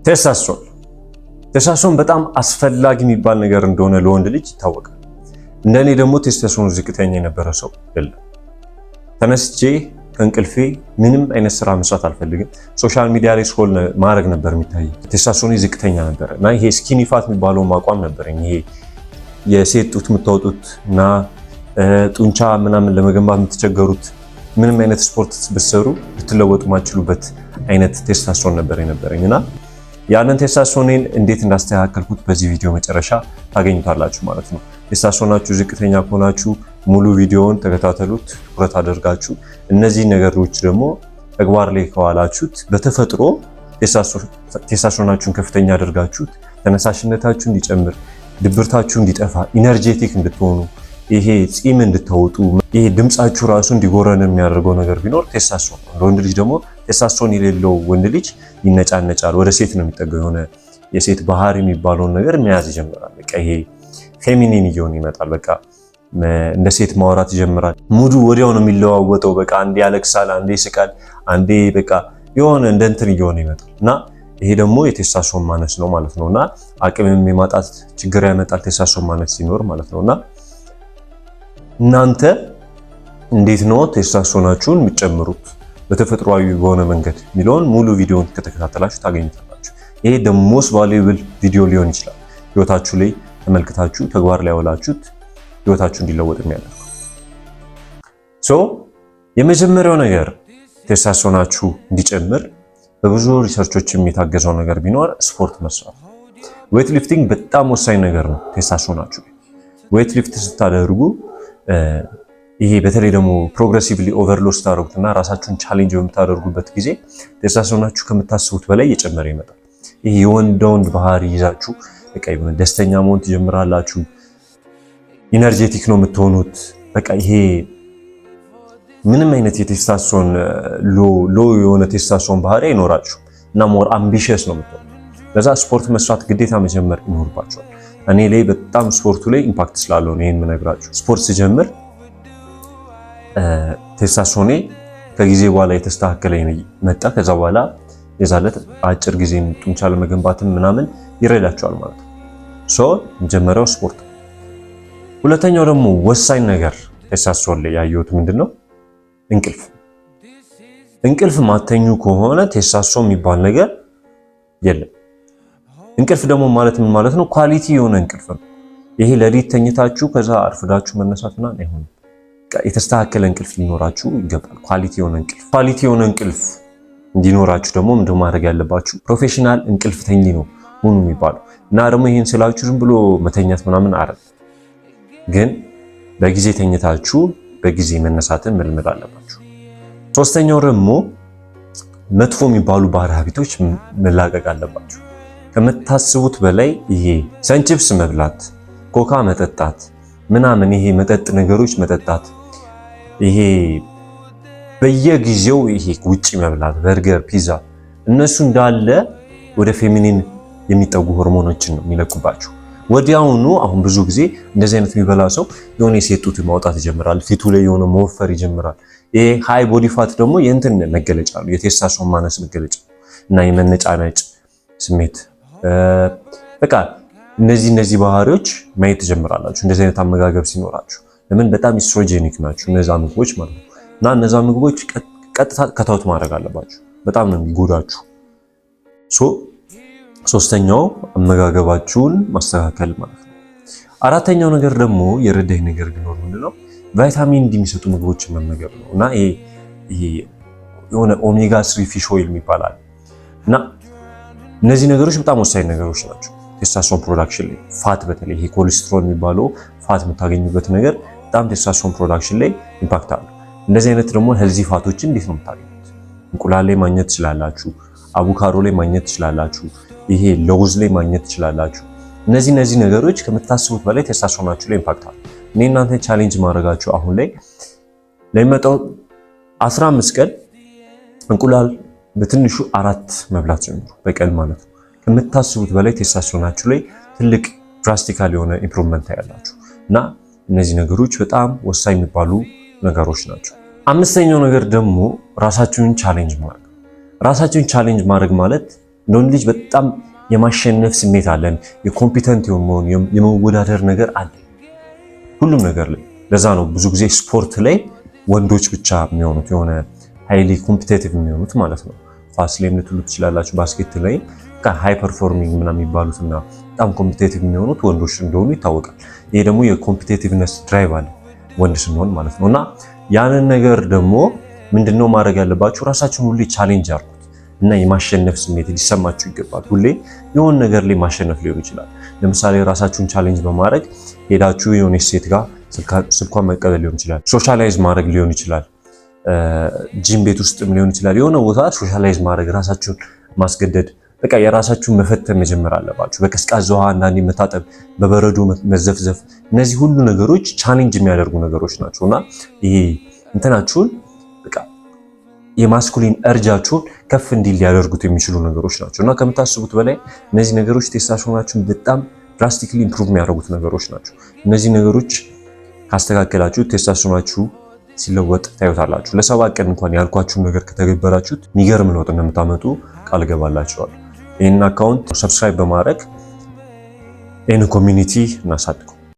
ቴስቶስትሮን በጣም አስፈላጊ የሚባል ነገር እንደሆነ ለወንድ ልጅ ይታወቃል። እንደኔ ደግሞ ቴስቶስትሮን ዝቅተኛ የነበረ ሰው የለም። ተነስቼ ከእንቅልፌ ምንም አይነት ስራ መስራት አልፈልግም። ሶሻል ሚዲያ ላይ ስክሮል ማድረግ ነበር የሚታየኝ። ቴስቶስትሮን ዝቅተኛ ነበር እና ይሄ ስኪኒ ፋት የሚባለው አቋም ነበረኝ። ይሄ የሴት ጡት የምታወጡት እና ጡንቻ ምናምን ለመገንባት የምትቸገሩት ምንም አይነት ስፖርት ብትሰሩ ልትለወጡ ማችሉበት አይነት ቴስቶስትሮን ነበር የነበረኝና ያንን ቴስቶስትሮኔን እንዴት እንዳስተካከልኩት በዚህ ቪዲዮ መጨረሻ ታገኙታላችሁ ማለት ነው። ቴስቶስትሮናችሁ ዝቅተኛ ከሆናችሁ ሙሉ ቪዲዮውን ተከታተሉት፣ ትኩረት አድርጋችሁ እነዚህ ነገሮች ደግሞ ተግባር ላይ ከዋላችሁት በተፈጥሮ ቴስቶስትሮናችሁን ከፍተኛ አድርጋችሁት ተነሳሽነታችሁ እንዲጨምር፣ ድብርታችሁ እንዲጠፋ፣ ኢነርጄቲክ እንድትሆኑ፣ ይሄ ጺም እንድታወጡ፣ ይሄ ድምጻችሁ ራሱ እንዲጎረን የሚያደርገው ነገር ቢኖር ቴስቶስትሮን ነው። ለወንድ ልጅ ደግሞ ቴስቶስትሮን የሌለው ወንድ ልጅ ይነጫነጫል፣ ወደ ሴት ነው የሚጠጋው። የሆነ የሴት ባህሪ የሚባለውን ነገር መያዝ ይጀምራል። በቃ ይሄ ፌሚኒን እየሆነ ይመጣል። በቃ እንደ ሴት ማውራት ይጀምራል። ሙዱ ወዲያው ነው የሚለዋወጠው። በቃ አንዴ ያለቅሳል፣ አንዴ ይስቃል፣ አንዴ በቃ የሆነ እንደ እንትን እየሆነ ይመጣል እና ይሄ ደግሞ የቴስቶስትሮን ማነስ ነው ማለት ነውና አቅምም የማጣት ችግር ያመጣል ቴስቶስትሮን ማነስ ሲኖር ማለት ነውና እናንተ እንዴት ነው ቴስቶስትሮናችሁን የሚጨምሩት በተፈጥሯዊ በሆነ መንገድ የሚለውን ሙሉ ቪዲዮውን ከተከታተላችሁ ታገኙታላችሁ። ይሄ the most valuable ቪዲዮ ሊሆን ይችላል ህይወታችሁ ላይ ተመልክታችሁ ተግባር ላይ ያውላችሁት ህይወታችሁ እንዲለወጥ የሚያደርግ የመጀመሪያው ነገር ቴስቶስትሮናችሁ እንዲጨምር በብዙ ሪሰርቾችም የታገዘው ነገር ቢኖር ስፖርት መስራት። ዌት ሊፍቲንግ በጣም ወሳኝ ነገር ነው ቴስቶስትሮናችሁ። ዌት ሊፍት ስታደርጉ ይሄ በተለይ ደግሞ ፕሮግሬሲቭሊ ኦቨርሎድ ስታደርጉትና ራሳችሁን ቻሌንጅ በምታደርጉበት ጊዜ ቴስቶስትሮናችሁ ከምታስቡት በላይ እየጨመረ ይመጣል። ይሄ የወንድ ባህሪ ይዛችሁ በቃ ደስተኛ መሆን ትጀምራላችሁ። ኢነርጄቲክ ነው የምትሆኑት። በቃ ይሄ ምንም አይነት የቴስቶስትሮን ሎ የሆነ ቴስቶስትሮን ባህሪ አይኖራችሁ እና ሞር አምቢሽየስ ነው የምትሆኑት። ለዛ ስፖርት መስራት ግዴታ መጀመር ይኖርባችኋል። እኔ ላይ በጣም ስፖርቱ ላይ ኢምፓክት ስላለው ነው ይሄን የምነግራችሁ። ስፖርት ስጀምር ቴስቶስትሮኔ ከጊዜ በኋላ የተስተካከለ መጣ። ከዛ በኋላ የዛለት አጭር ጊዜ ጡንቻ ለመገንባትም ምናምን ይረዳችኋል ማለት ነው። መጀመሪያው ስፖርት። ሁለተኛው ደግሞ ወሳኝ ነገር ቴስቶስትሮን ላይ ያየሁት ምንድነው? እንቅልፍ ማተኙ ከሆነ ቴስቶስትሮን የሚባል ነገር የለም። እንቅልፍ ደግሞ ማለት ምን ማለት ነው? ኳሊቲ የሆነ እንቅልፍ ነው። ይሄ ለሊት ተኝታችሁ ከዛ አርፍዳችሁ መነሳትና አይሆንም። የተስተካከለ እንቅልፍ ሊኖራችሁ ይገባል። ኳሊቲ የሆነ እንቅልፍ እንዲኖራችሁ ደግሞ ምንድነው ማድረግ ያለባችሁ? ፕሮፌሽናል እንቅልፍ ተኝ ነው ሁኑ የሚባለው እና ደግሞ ይሄን ስላችሁ ዝም ብሎ መተኛት ምናምን አይደል፣ ግን በጊዜ ተኝታችሁ በጊዜ መነሳትን መልመድ አለባችሁ። ሶስተኛው ደግሞ መጥፎ የሚባሉ ባህሪ ሀቢቶች መላቀቅ አለባችሁ። ከምታስቡት በላይ ይሄ ሰንቺፕስ መብላት፣ ኮካ መጠጣት ምናምን ይሄ መጠጥ ነገሮች መጠጣት፣ ይሄ በየጊዜው ይሄ ውጪ መብላት፣ በርገር፣ ፒዛ እነሱ እንዳለ ወደ ፌሚኒን የሚጠጉ ሆርሞኖችን ነው የሚለቁባችሁ ወዲያውኑ። አሁን ብዙ ጊዜ እንደዚህ አይነት የሚበላ ሰው የሆነ የሴት ጡት ማውጣት ይጀምራል፣ ፊቱ ላይ የሆነ መወፈር ይጀምራል። ይሄ ሃይ ቦዲ ፋት ደግሞ የእንትን መገለጫ ነው፣ የቴስቶስትሮን ማነስ መገለጫ እና የመነጫነጭ ስሜት በቃ እነዚህ ባህሪዎች ማየት ትጀምራላችሁ እንደዚህ አይነት አመጋገብ ሲኖራችሁ። ለምን? በጣም ኢስትሮጄኒክ ናቸው እነዛ ምግቦች ማለት ነው። እና እነዛ ምግቦች ቀጥታ ከታውት ማድረግ አለባችሁ፣ በጣም ነው የሚጎዳችሁ። ሶስተኛው አመጋገባችሁን ማስተካከል ማለት ነው። አራተኛው ነገር ደግሞ የረዳኝ ነገር ቢኖር ምንድነው? ቫይታሚን ዲ የሚሰጡ ምግቦችን መመገብ ነው። እና ይሄ የሆነ ኦሜጋ 3 ፊሽ ኦይል ይባላል እና እነዚህ ነገሮች በጣም ወሳኝ ነገሮች ናቸው ቴስቶስትሮን ፕሮዳክሽን ላይ። ፋት በተለይ ይሄ ኮሌስትሮል የሚባለው ፋት የምታገኙበት ነገር በጣም ቴስቶስትሮን ፕሮዳክሽን ላይ ኢምፓክት አለው። እንደዚህ አይነት ደግሞ ሄልዚ ፋቶችን እንዴት ነው የምታገኙት? እንቁላል ላይ ማግኘት ትችላላችሁ፣ አቮካዶ ላይ ማግኘት ትችላላችሁ፣ ይሄ ለውዝ ላይ ማግኘት ትችላላችሁ። እነዚህ ነገሮች ከምታስቡት በላይ ቴስቶስትሮናችሁ ላይ ኢምፓክት አለው። እኔ እናንተ ቻሌንጅ ማድረጋችሁ አሁን ላይ ለሚመጣው 15 ቀን እንቁላል በትንሹ 4 መብላት ጀምሩ በቀን ማለት ነው። ከምታስቡት በላይ ቴስቶስትሮናችሁ ላይ ትልቅ ድራስቲካል የሆነ ኢምፕሩቭመንት ያላችሁ እና እነዚህ ነገሮች በጣም ወሳኝ የሚባሉ ነገሮች ናቸው። አምስተኛው ነገር ደግሞ ራሳችሁን ቻሌንጅ ማድረግ። ራሳችሁን ቻሌንጅ ማድረግ ማለት እንደውም ልጅ በጣም የማሸነፍ ስሜት አለን። የኮምፒተንት የመሆን የመወዳደር ነገር አለ ሁሉም ነገር ላይ። ለዛ ነው ብዙ ጊዜ ስፖርት ላይ ወንዶች ብቻ የሚሆኑት የሆነ ሃይሊ ኮምፒቲቲቭ የሚሆኑት ማለት ነው። ፋስ ላይ ልትሉ ትችላላችሁ። ባስኬት ላይ ሃይ ፐርፎርሚንግ ምናምን የሚባሉትና በጣም ኮምፒቲቲቭ የሚሆኑት ወንዶች እንደሆኑ ይታወቃል። ይሄ ደግሞ የኮምፒቲቲቭነስ ድራይቭ አለ ወንድ ስንሆን ማለት ነው። እና ያንን ነገር ደግሞ ምንድነው ማድረግ ያለባችሁ? ራሳችሁን ሁሌ ቻሌንጅ አድርጉት እና የማሸነፍ ስሜት ሊሰማችሁ ይገባል። ሁሌ የሆነ ነገር ላይ ማሸነፍ ሊሆን ይችላል። ለምሳሌ ራሳችሁን ቻሌንጅ በማድረግ ሄዳችሁ የሆነ ሴት ጋር ስልኳን መቀበል ሊሆን ይችላል። ሶሻላይዝ ማድረግ ሊሆን ይችላል። ጂም ቤት ውስጥም ሊሆን ይችላል። የሆነ ቦታ ሶሻላይዝ ማድረግ፣ ራሳችሁን ማስገደድ፣ በቃ የራሳችሁን መፈተን መጀመር አለባችሁ። በቀዝቃዛ ውሃ አንዳንዴ መታጠብ፣ በበረዶ መዘፍዘፍ፣ እነዚህ ሁሉ ነገሮች ቻሌንጅ የሚያደርጉ ነገሮች ናቸውና ይሄ እንትናችሁን በቃ የማስኩሊን እርጃችሁን ከፍ እንዲል ሊያደርጉት የሚችሉ ነገሮች ናቸውና ከምታስቡት በላይ እነዚህ ነገሮች ቴስቶስትሮናችሁን በጣም ድራስቲክሊ ኢምፕሩቭ የሚያደርጉት ነገሮች ናቸው። እነዚህ ነገሮች ካስተካከላችሁ ቴስቶስትሮናችሁ ሲለወጥ ታዩታላችሁ። ለ7 ቀን እንኳን ያልኳችሁን ነገር ከተገበራችሁት የሚገርም ለውጥ እንደምታመጡ ቃል ገባላችኋለሁ። ይህን አካውንት ሰብስክራይብ በማድረግ ይህን ኮሚኒቲ እናሳድገው።